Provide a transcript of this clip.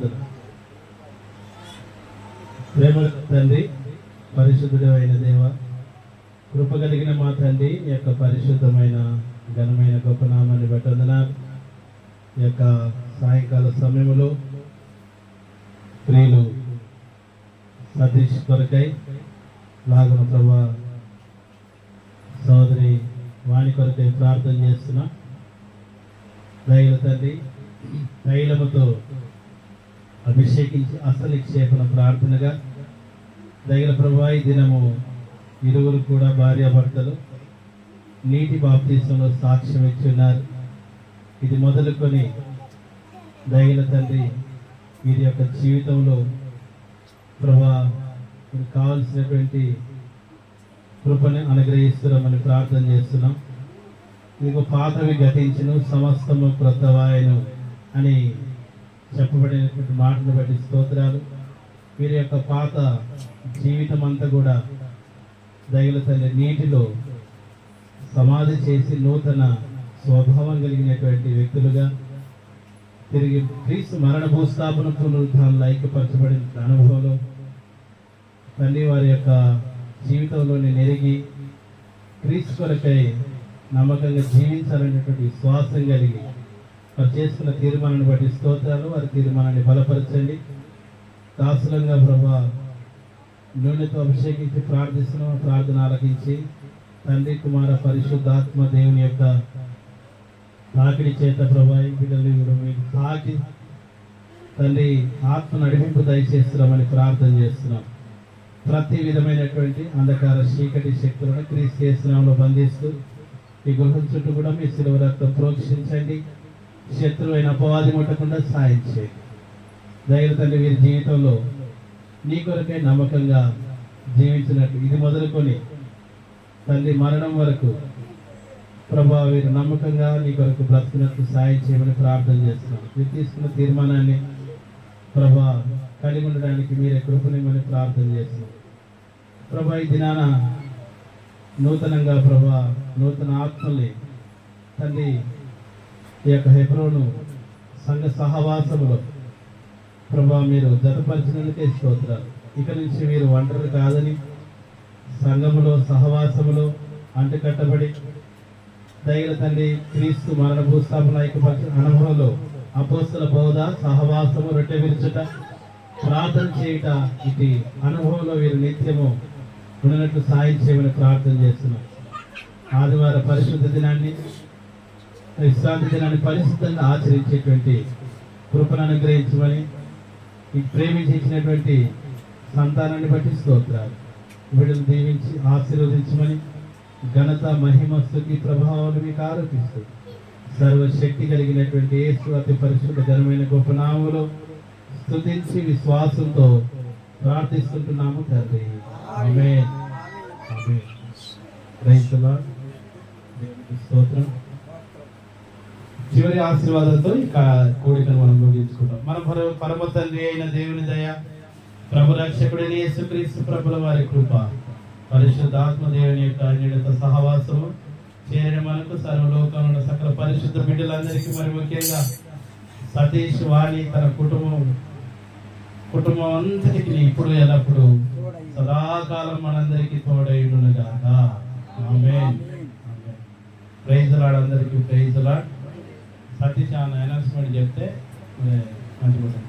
ప్రార్థన. ప్రేమ తండ్రి, పరిశుద్ధుడు అయిన దేవ, కృప కలిగిన మా తండ్రి, ఈ యొక్క పరిశుద్ధమైన ఘనమైన గొప్ప నామాన్ని బట్టి వందనాలు. ఈ యొక్క సాయంకాల సమయంలో ప్రియులు సతీష్ కొరకై లాగున ప్రభా సోదరి వాణి కొరకై ప్రార్థన చేస్తున్నా. దయల తండ్రి, తైలముతో అభిషేకించి హస్తనిక్షేపణ ప్రార్థనగా దయల ప్రభా ఈ దినము ఇరువురు కూడా భార్యాభర్తలు నీటి బాప్తీసంలో సాక్ష్యం ఇచ్చున్నారు. ఇది మొదలుకొని దయల తండ్రి వీరి యొక్క జీవితంలో ప్రభా మీకు కావలసినటువంటి కృపని అనుగ్రహిస్తున్నామని ప్రార్థన చేస్తున్నాం. మీకు పాతవి గతించును సమస్తము క్రొత్తవాయను అని చెప్పబడినటువంటి మాటను బట్టి స్తోత్రాలు. వీరి యొక్క పాత జీవితం అంతా కూడా దయల తల్లి నీటిలో సమాధి చేసి నూతన స్వభావం కలిగినటువంటి వ్యక్తులుగా తిరిగి క్రీస్తు మరణ భూస్థాపన పునరుద్ధానంలో ఐక్యపరచబడిన అనుభవంలో తండ్రి వారి యొక్క జీవితంలోని నెరిగి క్రీస్తు కొరకై నమ్మకంగా జీవించాలనేటువంటి విశ్వాసం కలిగి వారు చేసుకున్న తీర్మానాన్ని బట్టి స్తోత్రాలు. వారి తీర్మానాన్ని బలపరచండి. దాసులంగా ప్రభా నూనెతో అభిషేకించి ప్రార్థిస్తున్నాం. ప్రార్థన ఆలకించి తండ్రి కుమార పరిశుద్ధాత్మ దేవుని యొక్క తాకిడి చేత ప్రభా బిడ్డల్ని కూడా మీకు తాకి తండ్రి ఆత్మ నడిపింపు దయచేస్తున్నామని ప్రార్థన చేస్తున్నాం. ప్రతి విధమైనటువంటి అంధకార చీకటి శక్తులను క్రీస్తు యేసునామములో బంధిస్తూ ఈ గృహం చుట్టూ కూడా మీ శిలువ రక్తం ప్రోక్షించండి. శత్రువైన అపవాది ముట్టకుండా సాయం చేయండి. దయల తండ్రి వీరి జీవితంలో నీ కొరకై నమ్మకంగా జీవించినట్టు ఇది మొదలుకొని తండ్రి మరణం వరకు ప్రభా వీరు నమ్మకంగా నీ కొరకు బ్రతుకున్నట్టు సాయం చేయమని ప్రార్థన చేస్తున్నాం. మీరు తీసుకున్న తీర్మానాన్ని ప్రభా కలిగి ఉండడానికి మీరే కృపనిమ్మని ప్రార్థన చేస్తున్నాం. ప్రభా ఈ దినాన నూతనంగా ప్రభా నూతన ఆత్మల్ని తండ్రి ఈ యొక్క హెబ్రోను సంఘ సహవాసములో ప్రభా మీరు జతపరిచినందుకే స్తోత్రాలు. ఇక నుంచి మీరు ఒంటరి కాదని సంఘములో సహవాసములో అంటుకట్టబడి దయల తండ్రి క్రీస్తు మరణ భూస్థాపన ఐక్యపరిచిన అనుభవంలో అపోస్తల బోధ సహవాసము రొట్టె విరుచుట ప్రార్థన చేయుట ఇది అనుభవంలో వీరు నిత్యము ఉన్నట్లు సాయం చేయమని ప్రార్థన చేస్తున్నాం. ఆదివార పరిశుద్ధ దినాన్ని విశ్రాంతి దినాన్ని పరిశుద్ధంగా ఆచరించేటువంటి కృపను అనుగ్రహించమని ఈ ప్రేమించినటువంటి సంతానాన్ని బట్టి స్తోత్రాలు. వీడిని దీవించి ఆశీర్వదించమని ఘనత మహిమ స్తుతి ప్రభావాలు మీకు ఆరోపిస్తూ సర్వశక్తి కలిగినటువంటి యేసు అతి పరిశుద్ధ ఘనమైన గొప్ప నామములో స్తుతించి విశ్వాసంతో ప్రార్థిస్తుంటున్నాము తండ్రి. Amen. Amen. Praise the Lord. దేవునికి స్తోత్రం. చివరి ఆశీర్వాదంతో ఇక కోడికను మనం ముగించుకుంటాం. మన పరమ తండ్రి అయిన దేవుని దయ, ప్రభు రక్షకుడైన యేసుక్రీస్తు ప్రభుల వారి కృప, పరిశుద్ధాత్మ దేవుని యొక్క అన్యుత సహవాసము చేరిన మనకు సర్వలోకంలో సకల పరిశుద్ధ బిడ్డలందరికీ మరి ముఖ్యంగా సతీష్ వాణి తన కుటుంబం అంతటికి ఇప్పుడు ఎల్లప్పుడు సదాకాలం మనందరికీ తోడైండునుగాక. ఆమేన్. Praise the Lord. అందరికీ praise the Lord. Satish announcement చెప్తే మంచిగా